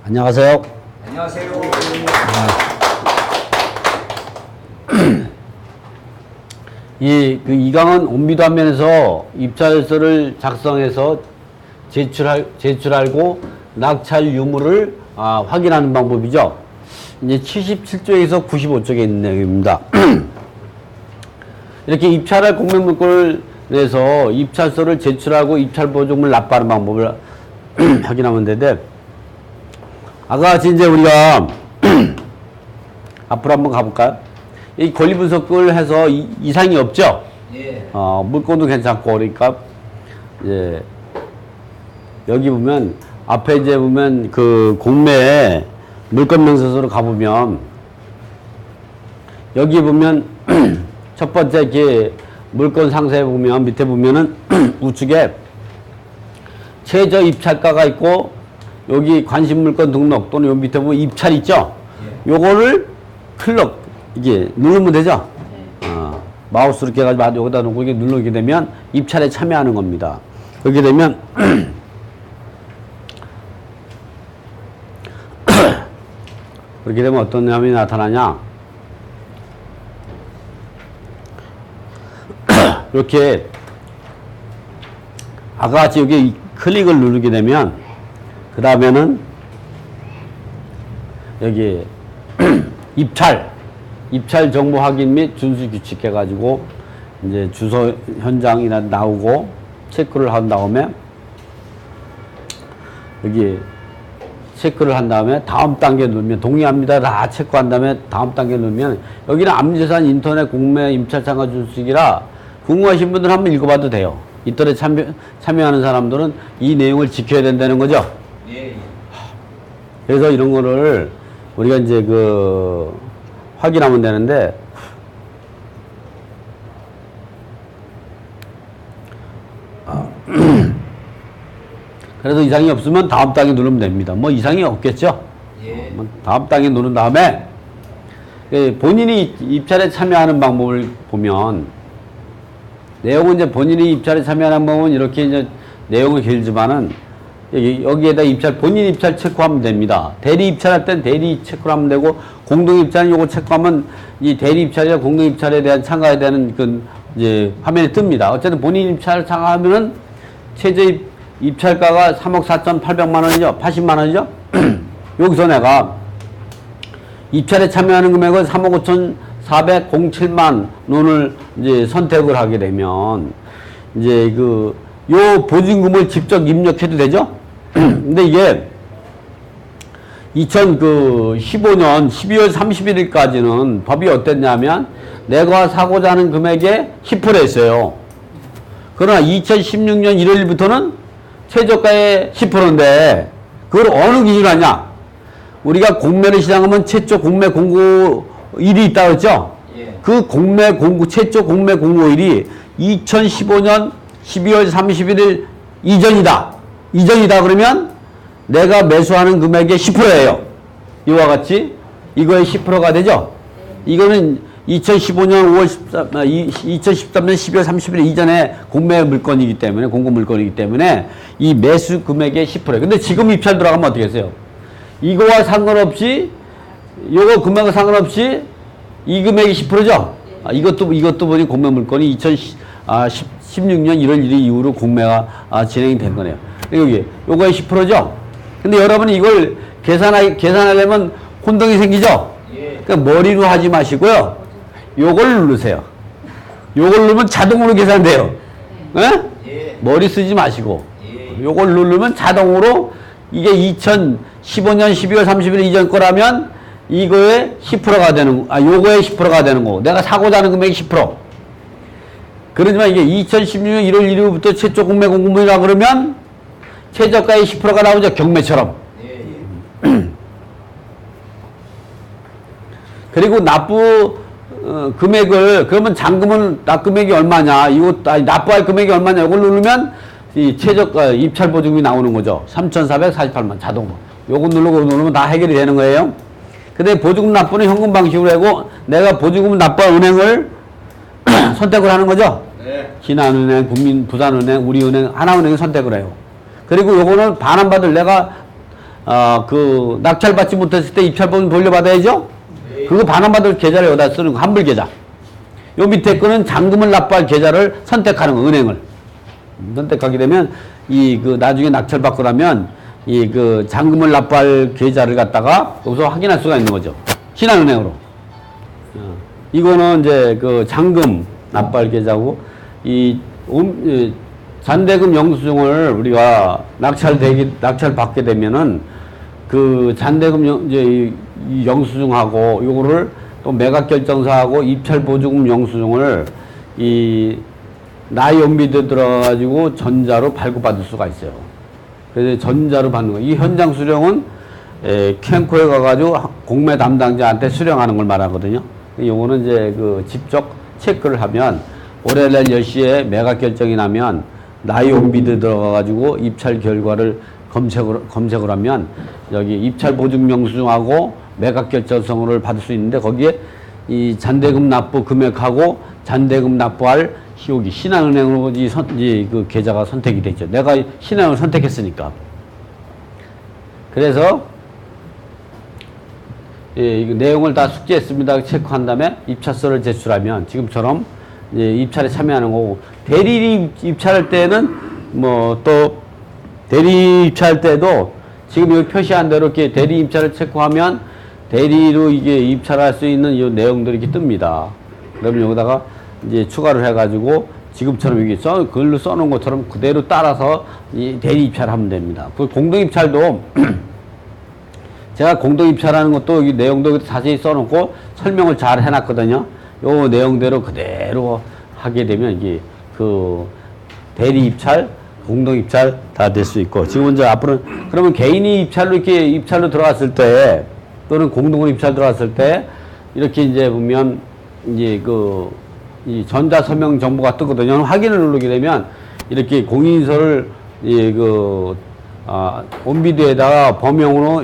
안녕하세요. 안녕하세요. 이강은 온비도안면에서 입찰서를 작성해서 제출하고 낙찰 유무를 확인하는 방법이죠. 이제 77쪽에서 95쪽에 있는 내용입니다. 이렇게 입찰할 공매 물건을 내서 입찰서를 제출하고 입찰 보증금을 납부하는 방법을 확인하면 되는데, 아까 같이 이제 우리가 앞으로 한번 가볼까요? 이 권리 분석을 해서 이상이 없죠? 예. 물건도 괜찮고, 그러니까, 이제, 여기 보면, 앞에 이제 보면 그 공매에 물건 명세서로 가보면, 여기 보면, 첫 번째 이렇게 물건 상세에 보면, 밑에 보면은 우측에 최저 입찰가가 있고, 여기 관심 물건 등록 또는 여기 밑에 보면 입찰 있죠? 예. 요거를 클럭, 이게 누르면 되죠? 마우스 이렇게 해가지고 여기다 놓고 이게 누르게 되면 입찰에 참여하는 겁니다. 그렇게 되면, 그렇게 되면 어떤 점이 나타나냐? 이렇게, 아까 같이 여기 클릭을 누르게 되면, 그 다음에는, 여기, 입찰 정보 확인 및 준수 규칙 해가지고, 이제 주소 현장이나 나오고, 체크를 한 다음에, 여기, 체크를 한 다음에 다음 단계 누르면, 동의합니다. 다 체크한 다음에 다음 단계 누르면, 여기는 암재산 인터넷 공매 임찰 참가 준수기라, 궁금하신 분들 한번 읽어봐도 돼요. 인터넷 참여하는 사람들은 이 내용을 지켜야 된다는 거죠. 예. 그래서 이런 거를 우리가 이제 확인하면 되는데, 그래도 이상이 없으면 다음 단계 누르면 됩니다. 뭐 이상이 없겠죠? 예. 다음 단계 누른 다음에, 본인이 입찰에 참여하는 방법을 보면, 내용은 이제 본인이 입찰에 참여하는 방법은 이렇게 이제 내용은 길지만은, 여기에다 본인 입찰 체크하면 됩니다. 대리 입찰할 땐 대리 체크를 하면 되고, 공동 입찰은 요거 체크하면 이 대리 입찰이나 공동 입찰에 대한 참가에 대한 이제 화면에 뜹니다. 어쨌든 본인 입찰을 참가하면은 최저 입찰가가 3억 4,800만 원이죠. 80만 원이죠. 여기서 내가 입찰에 참여하는 금액은 3억 5,407만 원을 이제 선택을 하게 되면, 이제 요 보증금을 직접 입력해도 되죠? 근데 이게 2015년 12월 31일까지는 법이 어땠냐면, 내가 사고자 하는 금액의 10%였어요. 그러나 2016년 1월부터는 최저가의 10%인데, 그걸 어느 기준으로 하냐? 우리가 공매를 시작하면 최초 공매 공고일이 있다고 했죠? 예. 그 최초 공매 공고일이 2015년 12월 31일 이전이다. 그러면 내가 매수하는 금액의 10%예요. 이와 같이 이거의 10%가 되죠. 이거는 2015년 2013년 12월 30일 이전에 공매 물건이기 때문에, 공고 물건이기 때문에 이 매수 금액의 10%예요. 근데 지금 입찰 들어가면 어떻게 했어요? 이거와 상관없이, 요거 금액과 상관없이 이 금액이 10%죠? 이것도 보니 공매 물건이 2016년 1월 1일 이후로 공매가 진행이 된 거네요. 여기, 요거의 10%죠? 근데 여러분이 이걸 계산하려면 혼동이 생기죠? 예. 그러니까 머리로 하지 마시고요. 요걸 누르세요. 요걸 누르면 자동으로 계산돼요. 예? 예. 머리 쓰지 마시고. 예. 요걸 누르면 자동으로 이게 2015년 12월 30일 이전 거라면 이거의 10%가 되는, 요거의 10%가 되는 거고, 내가 사고자 하는 금액이 10%. 그러지만 이게 2016년 1월 1일부터 최초 공매 공고물이라 그러면 최저가의 10%가 나오죠. 경매처럼. 예. 그리고 금액을, 그러면 잔금은 납금액이 얼마냐, 납부할 금액이 얼마냐, 이걸 누르면 이 최저가 입찰 보증금이 나오는 거죠. 3,448만 자동으로. 요거 누르면 다 해결이 되는 거예요. 근데 보증금 납부는 현금 방식으로 하고, 내가 보증금 납부할 은행을 선택을 하는 거죠. 네. 신한은행, 부산은행, 우리은행, 하나은행을 선택을 해요. 그리고 요거는 반환받을, 내가 그 낙찰받지 못했을 때 입찰보증 돌려받아야죠? 그거 반환받을 계좌를 여기다 쓰는 거, 환불 계좌. 요 밑에 거는 잔금을 납부할 계좌를 선택하는 거, 은행을. 선택하게 되면, 나중에 낙찰받고 나면, 잔금을 납부할 계좌를 갖다가 여기서 확인할 수가 있는 거죠. 신한은행으로. 이거는 이제 잔금 납부할 계좌고, 잔대금 영수증을 우리가 낙찰받게 되면은 잔대금 이제 이 영수증하고 요거를 또 매각결정서하고 입찰보증금 영수증을 나이 연비도 들어가지고 전자로 발급받을 수가 있어요. 그래서 전자로 받는 거. 이 현장 수령은 캠코에 가가지고 공매 담당자한테 수령하는 걸 말하거든요. 요거는 이제 직접 체크를 하면 월요일날 10시에 매각결정이 나면 나이 온비드 들어가가지고 입찰 결과를 검색을 하면 여기 입찰 보증 영수증하고 매각 결정서를 받을 수 있는데 거기에 이 잔대금 납부 금액하고 잔대금 납부할 여기 신한은행으로 그 계좌가 선택이 되죠. 내가 신한을 선택했으니까. 그래서 이 내용을 다 숙지했습니다. 체크한 다음에 입찰서를 제출하면 지금처럼 입찰에 참여하는 거고, 대리 입찰할 때는 또 대리 입찰할 때도 지금 여기 표시한 대로 이렇게 대리 입찰을 체크하면 대리로 이게 입찰할 수 있는 이 내용들이 이렇게 뜹니다. 그러면 여기다가 이제 추가를 해가지고 지금처럼 이게 글로 써놓은 것처럼 그대로 따라서 이 대리 입찰하면 됩니다. 그 공동 입찰도 제가 공동 입찰하는 것도 이 내용도 자세히 써놓고 설명을 잘 해놨거든요. 요 내용대로 그대로 하게 되면 이게 대리 입찰, 공동 입찰 다 될 수 있고, 지금 이제 앞으로는 그러면 개인이 입찰로 들어갔을 때 또는 공동으로 입찰 들어갔을 때 이렇게 이제 보면 이제 이 전자 서명 정보가 뜨거든요. 확인을 누르게 되면 이렇게 공인인서를 온비드에다가 범용으로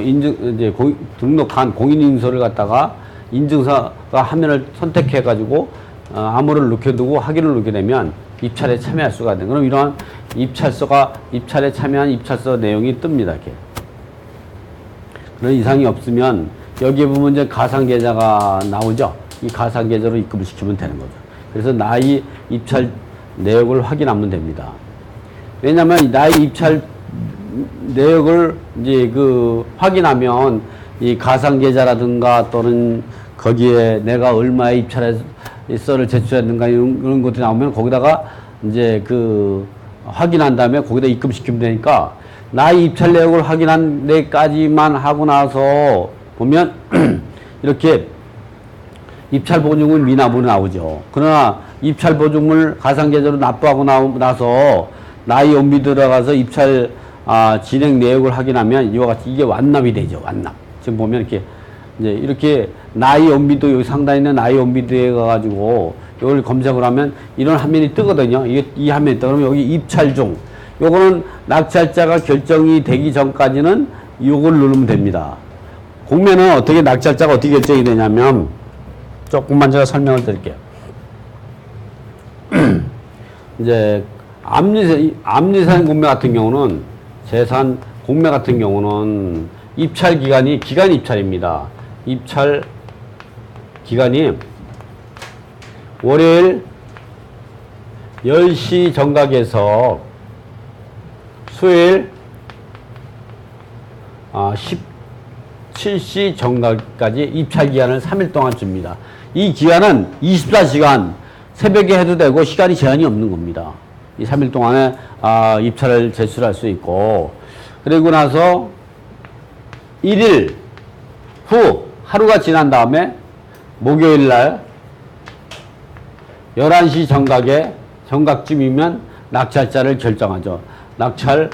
등록한 공인인서를 갖다가 인증서가 화면을 선택해가지고 암호를 넣게두고 확인을 누르게 되면 입찰에 참여할 수가 있는. 그럼 이러한 입찰에 참여한 입찰서 내용이 뜹니다. 이렇게. 그런 이상이 없으면 여기에 보면 이제 가상계좌가 나오죠. 이 가상계좌로 입금을 시키면 되는 거죠. 그래서 나이 입찰 내역을 확인하면 됩니다. 왜냐하면 나이 입찰 내역을 이제 확인하면 이 가상계좌라든가 또는 거기에 내가 얼마의 입찰서를 제출했는가 이런 것들이 나오면 거기다가 이제 확인한 다음에 거기다 입금시키면 되니까 나의 입찰 내역을 확인한 데까지만 하고 나서 보면 이렇게 입찰 보증금 미납으로 나오죠. 그러나 입찰 보증금을 가상계좌로 납부하고 나서 나의 연비 들어가서 입찰 진행 내역을 확인하면 이와 같이 이게 완납이 되죠. 완납. 지금 보면 이렇게 나이 연비도 여기 상단에 있는 나이 연비도에 가가지고 이걸 검색을 하면 이런 화면이 뜨거든요. 이 화면이 뜨. 그러면 여기 입찰 중. 요거는 낙찰자가 결정이 되기 전까지는 요걸 누르면 됩니다. 공매는 낙찰자가 어떻게 결정이 되냐면 조금만 제가 설명을 드릴게요. 이제 암리산 공매 같은 경우는 재산 공매 같은 경우는 입찰 기간이 입찰입니다. 입찰 기간이 월요일 10시 정각에서 수요일 17시 정각까지 입찰 기간을 3일 동안 줍니다. 이 기간은 24시간 새벽에 해도 되고 시간이 제한이 없는 겁니다. 이 3일 동안에 입찰을 제출할 수 있고, 그리고 나서 1일 후 하루가 지난 다음에 목요일 날 11시 정각쯤이면 낙찰자를 결정하죠. 낙찰자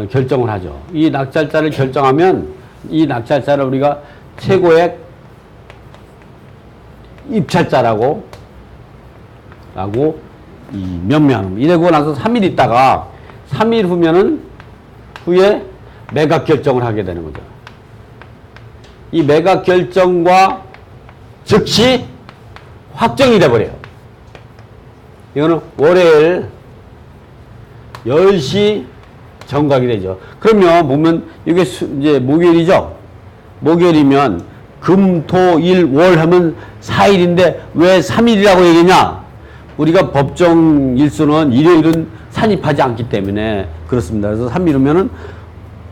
결정을 하죠. 이 낙찰자를 결정하면 이 낙찰자를 우리가 최고액 입찰자라고 명명합니다. 이러고 나서 3일 있다가 3일 후에 매각 결정을 하게 되는 거죠. 이 매각 결정과 즉시 확정이 돼버려요. 이거는 월요일 10시 정각이 되죠. 그러면 보면 이게 이제 목요일이죠. 목요일이면 금, 토, 일, 월 하면 4일인데 왜 3일이라고 얘기했냐? 우리가 법정 일수는 일요일은 산입하지 않기 때문에 그렇습니다. 그래서 3일이면은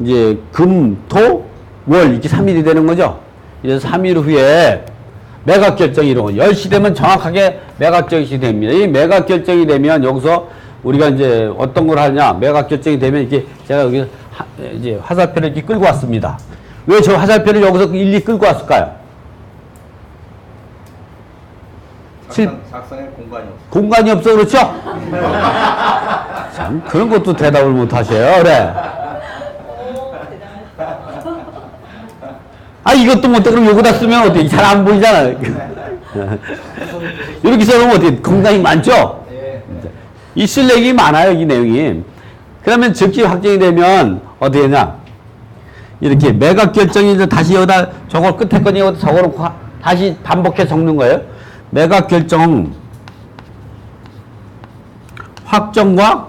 이제 금, 토, 월 이렇게 3일이 되는 거죠. 그래서 3일 후에 매각 결정이 이루어져. 10시 되면 정확하게 매각 결정이 됩니다. 이 매각 결정이 되면 여기서 우리가 이제 어떤 걸 하냐? 매각 결정이 되면 이렇게 제가 여기 이제 화살표를 이렇게 끌고 왔습니다. 왜 저 화살표를 여기서 일일이 끌고 왔을까요? 작성에 공간이 없어. 공간이 없어, 그렇죠? 참, 그런 것도 대답을 못 하셔요. 그래. 아, 이것도 못해. 그럼 여기다 쓰면 어떻게? 잘 안 보이잖아. 이렇게 써놓으면 어떻게? 공간이 많죠? 이 쓸레기 많아요, 이 내용이. 그러면 즉시 확정이 되면 어떻게 되냐? 이렇게 매각 결정이 이제 다시 여기다 저걸 끝에 거니 여기다 적어놓고 다시 반복해 적는 거예요. 매각 결정 확정과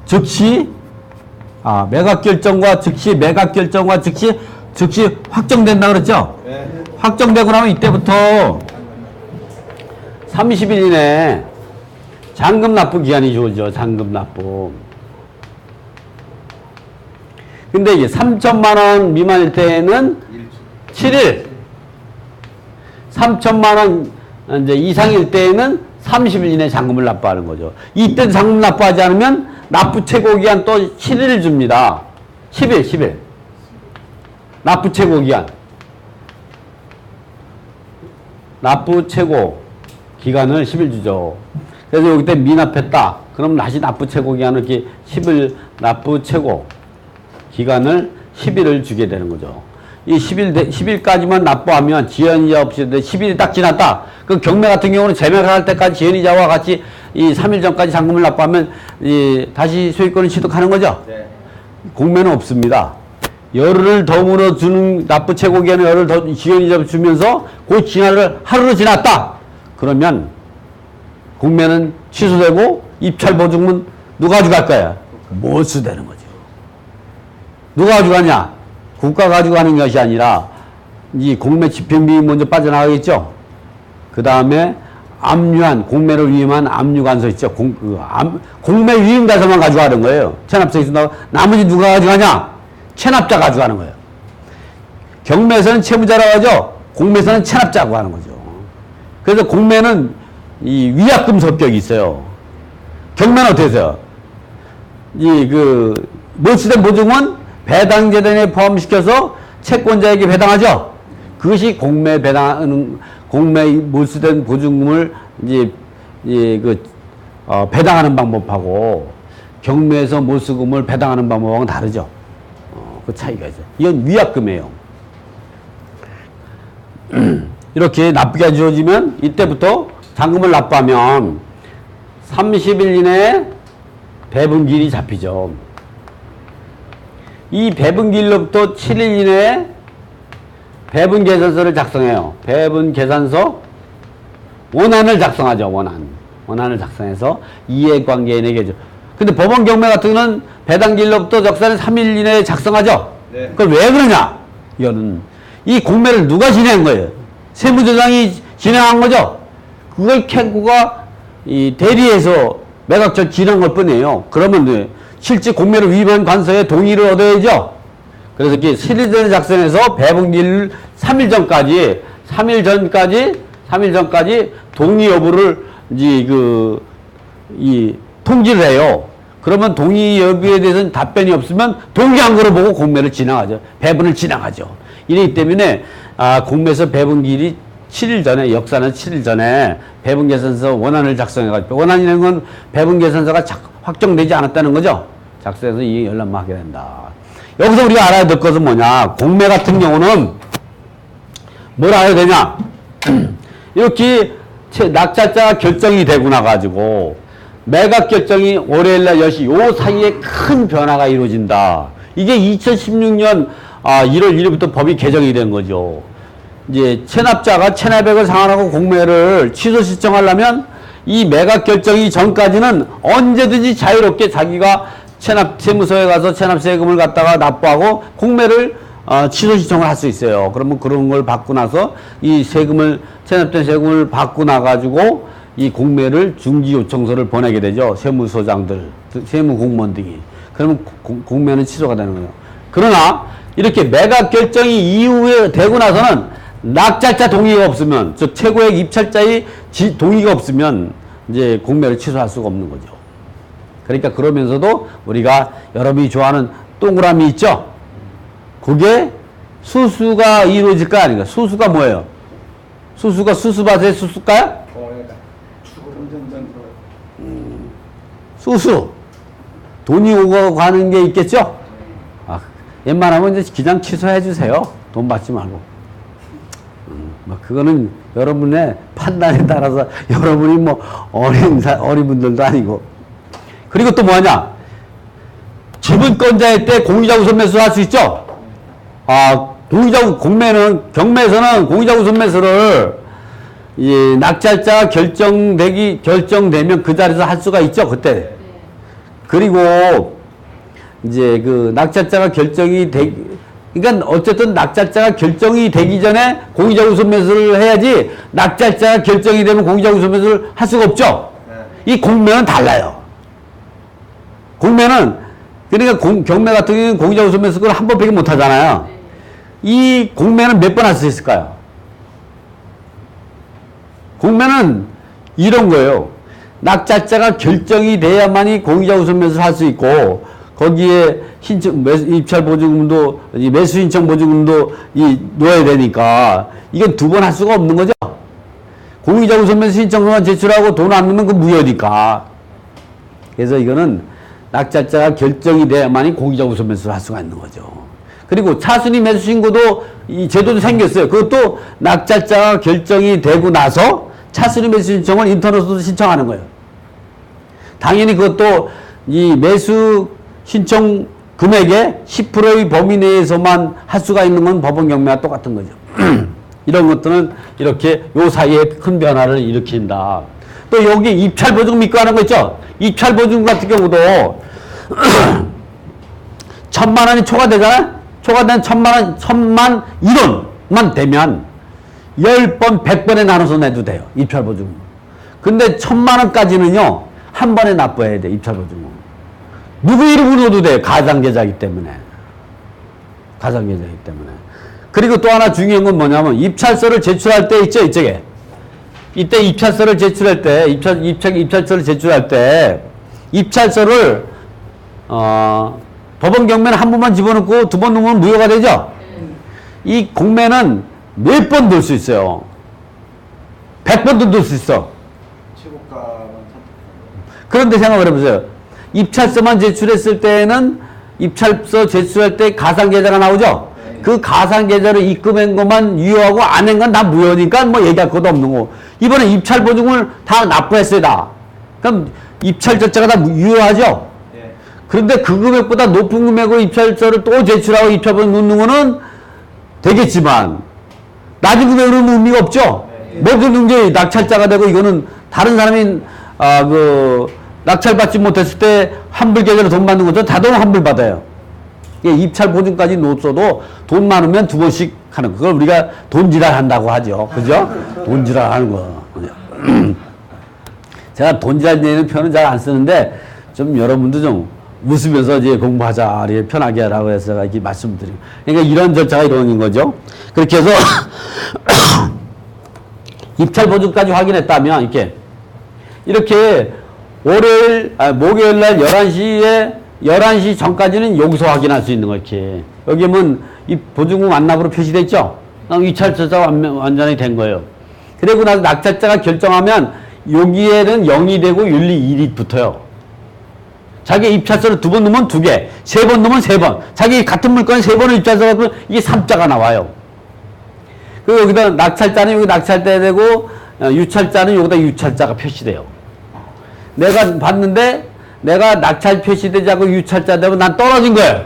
즉시 매각 결정과 즉시 매각 결정과 즉시 확정된다 그랬죠? 네. 확정되고 나면 이때부터 30일 이내에 잔금 납부 기한이 주어져. 잔금 납부. 근데 이게 3천만 원 미만일 때는 7일. 3천만 원 이제 이상일 때에는 30일 이내에 잔금을 납부하는 거죠. 이때 잔금 납부하지 않으면 납부 최고 기한 또 7일을 줍니다. 10일. 납부 최고 기한. 납부 최고 기간을 10일 주죠. 그래서 여기 때 미납했다. 그럼 다시 납부 최고 기한을 이렇게 10일 납부 최고 기간을 10일을 주게 되는 거죠. 이 10일까지만 납부하면 지연이자 없이 10일이 딱 지났다. 그 경매 같은 경우는 재매할 때까지 지연이자와 같이 이 3일 전까지 잔금을 납부하면 다시 소유권을 취득하는 거죠. 네. 공매는 없습니다. 열흘을 더 물어주는 납부 최고 기간에 열흘 더 지연이자 주면서 그 기한을 하루로 지났다. 그러면 공매는 취소되고 입찰 보증은 누가 가져갈 거야? 몰수되는 거죠. 누가 가져가냐? 국가 가져가는 것이 아니라 이 공매 집행비용이 먼저 빠져나가겠죠. 그 다음에 압류한 공매를 위임한 압류관서 있죠. 공매 위임가서만 가져가는 거예요. 체납서 있습니다. 나머지 누가 가져가냐? 체납자 가져가는 거예요. 경매에서는 채무자라고 하죠. 공매에서는 체납자고 하는 거죠. 그래서 공매는 이 위약금 성격이 있어요. 경매는 어떻게 해서요? 몰수된 보증은 배당재단에 포함시켜서 채권자에게 배당하죠. 그것이 공매 몰수된 보증금을 배당하는 방법하고 경매에서 몰수금을 배당하는 방법하고는 다르죠. 그 차이가 있어요. 이건 위약금이에요. 이렇게 납부가 주어지면 이때부터 잔금을 납부하면 30일 이내에 배분기일이 잡히죠. 이 배분기일로부터 7일 이내에 배분계산서를 작성해요. 배분계산서 원안을 작성하죠. 원안을 작성해서 이해관계인에게 해줘. 근데 법원 경매 같은 경우는 배당기일로부터 적산을 3일 이내에 작성하죠. 네. 그걸 왜 그러냐? 이거는 이 공매를 누가 진행한 거예요? 세무조장이 진행한 거죠. 그걸 캠코가 이 대리해서 매각절 진행한 것 뿐이에요. 그러면 실제 공매를 위반한 관서의 동의를 얻어야죠. 그래서 이렇게 7일 전에 작성해서 배분기일 3일 전까지 동의 여부를 통지를 해요. 그러면 동의 여부에 대해서는 답변이 없으면 동의한 거로 보고 공매를 진행하죠. 배분을 진행하죠. 이렇기 때문에 공매에서 배분기일이 7일 전에, 역사는 7일 전에 배분계산서 원안을 작성해가지고, 원안이라는 건 배분계산서가 확정되지 않았다는 거죠. 작성해서 이게 열람만 하게 된다. 여기서 우리가 알아야 될 것은 뭐냐? 공매 같은 경우는 뭘 알아야 되냐? 이렇게 낙찰자가 결정이 되고 나가지고 매각 결정이 월요일날 10시 요 사이에 큰 변화가 이루어진다. 이게 2016년 1월 1일부터 법이 개정이 된 거죠. 이제 체납자가 체납액을 상환하고 공매를 취소 신청하려면 이 매각 결정이 전까지는 언제든지 자유롭게 자기가 세무서에 가서 체납세금을 갖다가 납부하고 공매를 취소 신청을 할 수 있어요. 그러면 그런 걸 받고 나서 이 세금을 체납된 세금을 받고 나가지고 이 공매를 중지 요청서를 보내게 되죠. 세무서장들, 세무 공무원 등이. 그러면 공매는 취소가 되는 거예요. 그러나 이렇게 매각 결정이 이후에 되고 나서는 낙찰자 동의가 없으면, 저 최고액 입찰자의 동의가 없으면 이제 공매를 취소할 수가 없는 거죠. 그러니까 그러면서도 우리가 여러분이 좋아하는 동그라미 있죠? 그게 수수가 이루어질까 아닌가? 수수가 뭐예요? 수수가 수수밭의 수수가요? 수수. 돈이 오고 가는 게 있겠죠? 웬만하면 이제 그냥 취소해 주세요. 돈 받지 말고. 뭐 그거는 여러분의 판단에 따라서 여러분이 뭐 어린 분들도 아니고. 그리고 또 뭐냐? 지분권자일 때 공유자 우선 매수 할 수 있죠? 경매에서는 공유자 우선 매수를 이 낙찰자가 결정되면 그 자리에서 할 수가 있죠, 그때. 그리고 이제 그 낙찰자가 그러니까 어쨌든 낙찰자가 결정이 되기 전에 공유자 우선 매수를 해야지 낙찰자가 결정이 되면 공유자 우선 매수를 할 수가 없죠. 이 공매는 달라요. 공매는 그러니까 경매 같은 경우는 공유자 우선 매수를 한 번밖에 못 하잖아요. 이 공매는 몇 번 할 수 있을까요? 공매는 이런 거예요. 낙찰자가 결정이 돼야만이 공유자 우선 매수를 할 수 있고, 거기에 입찰 보증금도, 매수 신청 보증금도 넣어야 되니까, 이건 두 번 할 수가 없는 거죠. 공유자 우선 매수 신청서만 제출하고 돈 안 넣으면 그 무효니까. 그래서 이거는 낙찰자가 결정이 돼야만이 공유자 우선 매수를 할 수가 있는 거죠. 그리고 차순위 매수 신고도 이 제도도 생겼어요. 그것도 낙찰자가 결정이 되고 나서 차순위 매수 신청을 인터넷으로 신청하는 거예요. 당연히 그것도 이 매수 신청 금액의 10%의 범위 내에서만 할 수가 있는 건 법원 경매와 똑같은 거죠. 이런 것들은 이렇게 요 사이에 큰 변화를 일으킨다. 또 여기 입찰 보증금 믿고 하는 거 있죠? 입찰 보증금 같은 경우도 1,000만 원이 초과되잖아요? 초과된 1,000만 1원만 되면 10번, 100번에 나눠서 내도 돼요. 입찰 보증금. 근데 1,000만 원까지는요, 한 번에 납부해야 돼, 입찰 보증금. 누구 이름으로 넣어도 돼요. 가상계좌이기 때문에. 가상계좌이기 때문에. 그리고 또 하나 중요한 건 뭐냐면, 입찰서를 제출할 때 있죠, 이쪽에. 이때 입찰서를 제출할 때, 입찰서를 제출할 때, 입찰서를, 법원 경매는 한 번만 집어넣고 두 번 넣으면 무효가 되죠? 이 공매는 몇 번 넣을 수 있어요? 100번도 넣을 수 있어. 그런데 생각을 해보세요. 입찰서만 제출했을 때는 입찰서 제출할 때 가상계좌가 나오죠? 그 가상계좌를 입금한 것만 유효하고 안 한 건 다 무효니까 뭐 얘기할 것도 없는 거고. 이번에 입찰보증을 다 납부했어요, 다. 그럼 입찰 자체가 다 유효하죠? 그런데 그 금액보다 높은 금액으로 입찰서를 또 제출하고 입찰보증 넣는 거는 되겠지만, 낮은 금액으로는 의미가 없죠? 모든 게 낙찰자가 되고, 이거는 다른 사람이, 낙찰받지 못했을 때 환불 계좌로 돈 받는 것도 다 돈 환불 받아요. 입찰 보증까지 놓쳐도 돈 많으면 두 번씩 하는 거. 그걸 우리가 돈지랄 한다고 하죠. 그죠? 돈지랄 하는 거. 제가 돈지랄 내는 표현은 잘 안 쓰는데, 좀 여러분도 좀 웃으면서 이제 공부하자, 이렇게 편하게 하라고 해서 제가 이렇게 말씀드리고. 그러니까 이런 절차가 이루어진 거죠. 그렇게 해서, 입찰 보증까지 확인했다면, 이렇게 목요일 날 11시 전까지는 여기서 확인할 수 있는 거, 이렇게. 여기 보면 이 보증금 완납으로 표시되어 있죠? 입찰서가 완전히 된 거예요. 그리고 나서 낙찰자가 결정하면 여기에는 0이 되고 윤리 1이 붙어요. 자기 입찰서를 2번 넣으면 2개, 3번 넣으면 3번. 자기 같은 물건에 3번을 입찰서가 그러면 이게 3자가 나와요. 그리고 여기다 낙찰자는 여기 낙찰자 되고, 유찰자는 여기다 유찰자가 표시돼요. 내가 봤는데, 내가 낙찰 표시되지 않고 유찰자 되면 난 떨어진 거예요.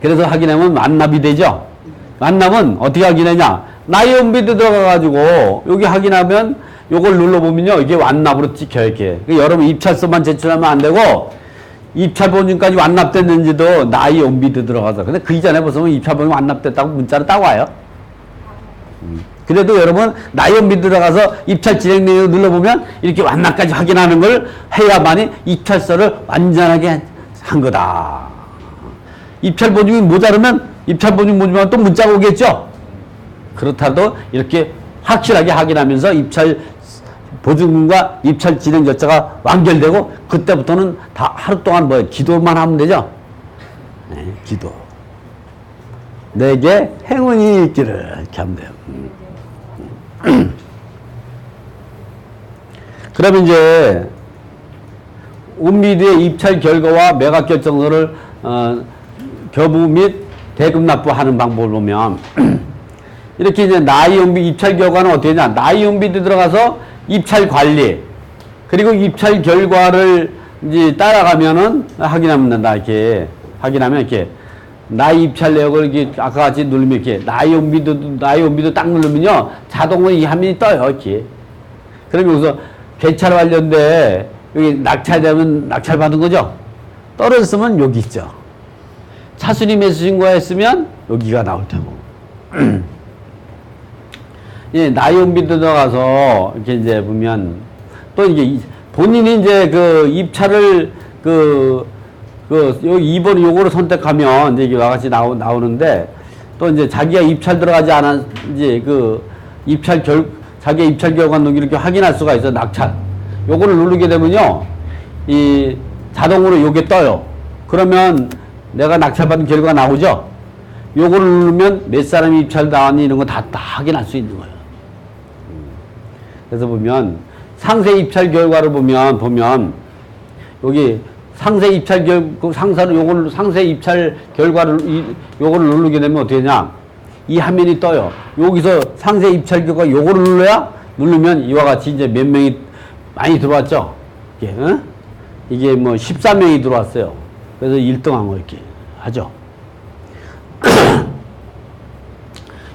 그래서 확인하면 완납이 되죠. 완납은 어떻게 확인하냐? 나이 온비드 들어가가지고 여기 확인하면 요걸 눌러보면요 이게 완납으로 찍혀요 이렇게. 여러분 입찰서만 제출하면 안 되고 입찰 본인까지 완납됐는지도 나이 온비드 들어가서. 근데 그 이전에 보시면 입찰 본인 완납됐다고 문자로 딱 와요. 그래도 여러분 나이 온비드 들어가서 입찰 진행 내용 눌러보면 이렇게 완납까지 확인하는 걸 해야만이 입찰서를 완전하게 한 거다. 입찰 보증이 모자르면 입찰 보증 모자르면 또 문자가 오겠죠. 그렇다도 이렇게 확실하게 확인하면서 입찰 보증금과 입찰 진행 절차가 완결되고 그때부터는 다 하루 동안 뭐 기도만 하면 되죠. 네, 기도. 내게 행운이 있기를 이렇게 하면 돼요. 그러면 이제 온미드의 입찰 결과와 매각 결정서를 교부 및 대금 납부하는 방법을 보면 이렇게 이제 나이 온비 입찰 결과는 어떻게 되냐? 나이 온비드 들어가서 입찰 관리 그리고 입찰 결과를 이제 따라가면은 확인하면 된다. 이렇게 확인하면 이렇게 나이 입찰 내역을 이렇게 아까 같이 누르면 이렇게 나이 온비드 딱 누르면요 자동으로 이 화면이 떠요. 이렇게. 그러면 여기서 개찰 관련돼 여기 낙찰되면 낙찰 받은 거죠. 떨어졌으면 여기 있죠. 차순위 매수 신고했으면 여기가 나올 테고. 예, 나이 온비드 들어가서 이렇게 이제 보면 또 이게 본인이 이제 그 입찰을 여기 2번 요거를 선택하면 이제 이게 와같이 나오는데 또 이제 자기가 입찰 들어가지 않은 이제 그 자기의 입찰 결과 등기 이렇게 확인할 수가 있어. 낙찰. 요거를 누르게 되면요. 이 자동으로 요게 떠요. 그러면 내가 낙찰받은 결과가 나오죠. 요거를 누르면 몇 사람이 입찰 나왔니 이런 거 다 확인할 수 있는 거예요. 그래서 보면 상세 입찰 결과를 보면 여기 상세 입찰 상세 입찰 결과를 요거를 누르게 되면 어떻게 되냐? 이 화면이 떠요. 여기서 상세 입찰 결과 요거를 누르면 이와 같이 이제 몇 명이 많이 들어왔죠. 이게, 이게 뭐 14명이 들어왔어요. 그래서 1등한 거 이렇게 하죠.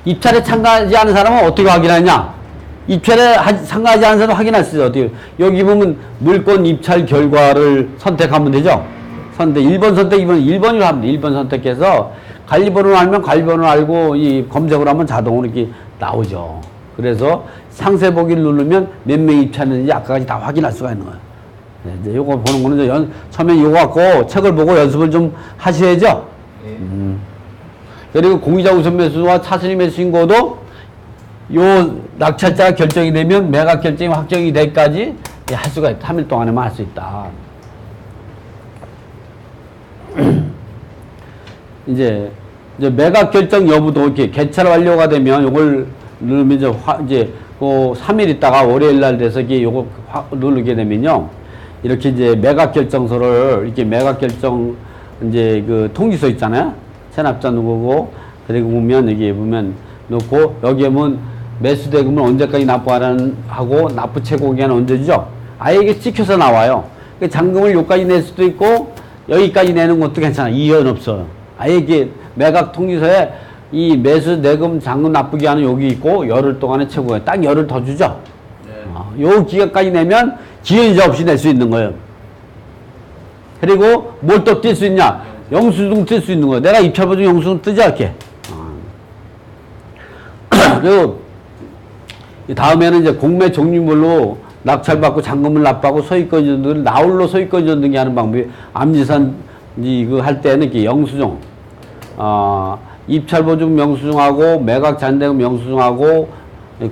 입찰에 참가하지 않은 사람은 어떻게 확인하냐? 입찰에 참가하지 않은 사람은 확인할 수 있어요. 어떻게? 여기 보면 물건 입찰 결과를 선택하면 되죠. 1번 선택, 1번으로 하면 돼. 1번 선택해서 관리번호를 알면 관리번호를 알고 이 검색을 하면 자동으로 이렇게 나오죠. 그래서 상세 보기를 누르면 몇 명이 입찰했는지 아까까지 다 확인할 수가 있는 거예요. 네, 이제 요거 보는 거는 이제 처음에 요거 갖고 책을 보고 연습을 좀 하셔야죠. 그리고 공유자 우선 매수와 차순위 매수 신고도 요 낙찰자가 결정이 되면 매각 결정이 확정이 되기까지 할 수가 있다. 3일 동안에만 할 수 있다. 이제 매각 결정 여부도 이렇게 개찰 완료가 되면 요걸 누르면 이제 그 3일 있다가 월요일 날 돼서 이게 요거 누르게 되면요. 이렇게 이제 매각 결정서를 이렇게 매각 결정 이제 그 통지서 있잖아요. 체납자 누구고 그리고 보면 여기 보면 놓고 여기에 보면 매수 대금을 언제까지 하고 납부 최고 기한은 언제죠? 아예 이게 찍혀서 나와요. 잔금을 여기까지 낼 수도 있고 여기까지 내는 것도 괜찮아. 이연 없어. 아예 이게 매각 통지서에 이 매수 대금 잔금 납부 기한은 여기 있고 열흘 동안의 최고에 딱 열흘 더 주죠. 네. 요 기간까지 내면 기한이자 없이 낼 수 있는 거예요. 그리고 뭘 또 뛸 수 있냐? 영수증 뜰 수 있는 거예요. 내가 입찰보증 영수증 뜨지 않게. 그리고 다음에는 이제 공매 종류별로 낙찰받고 잔금을 납부하고 소유권 전등을 나홀로 소유권 전등기 하는 방법이 암지산 이거 할 때는 이렇게 영수증, 입찰보증 영수증하고 매각 잔대금 영수증하고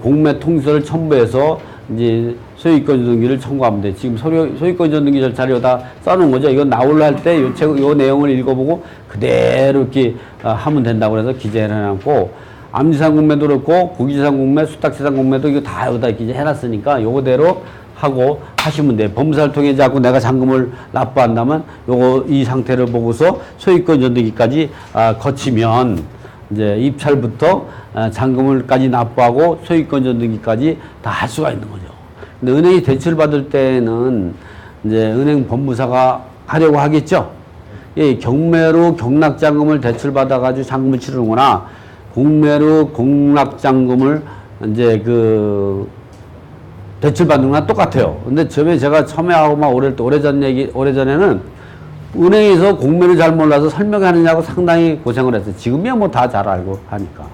공매 통지서를 첨부해서 이제 소유권 전등기를 청구하면 돼. 지금 소유권 전등기 절차를 여기다 써놓은 거죠. 이건 나홀로 할 때 요 내용을 읽어보고 그대로 이렇게 하면 된다고 해서 기재를 해놨고. 암지산 공매도 그렇고 국유지산 공매, 수탁지산 공매도 이거 다 여기다 이렇게 해놨으니까 요거대로 하고 하시면 돼요. 법무사를 통해 자꾸 내가 잔금을 납부한다면 요거 이 상태를 보고서 소유권 전등기까지 거치면 이제 입찰부터 잔금을까지 납부하고 소유권 전등기까지 다 할 수가 있는 거죠. 근데 은행이 대출 받을 때는 이제 은행 법무사가 하려고 하겠죠. 예, 경매로 경락잔금을 대출 받아가지고 잔금을 치르는구나. 공매로 공납장금을 이제 대출받는 거랑 똑같아요. 근데 제가 처음에 하고 막 오래전에는 은행에서 공매를 잘 몰라서 설명하느냐고 상당히 고생을 했어요. 지금이야 뭐 다 잘 알고 하니까.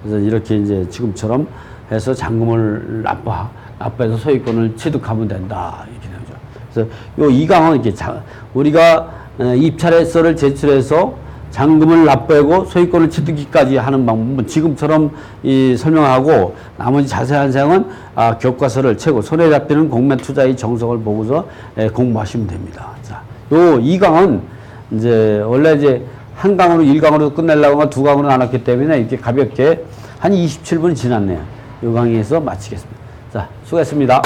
그래서 이렇게 이제 지금처럼 해서 잔금을 납부해서 소유권을 취득하면 된다. 이렇게 되죠. 그래서 요 2강은 이렇게 우리가 입찰서를 제출해서 잔금을 납부하고 소유권을 취득기까지 하는 방법은 지금처럼 설명하고 나머지 자세한 사항은 교과서를 최고 손에 잡히는 공매 투자의 정석을 보고서 공부하시면 됩니다. 자, 요 2강은 이제 원래 이제 한 강으로 1강으로 끝내려고 하면 2강으로 나눴기 때문에 이렇게 가볍게 한 27분 지났네요. 요 강의에서 마치겠습니다. 자, 수고했습니다.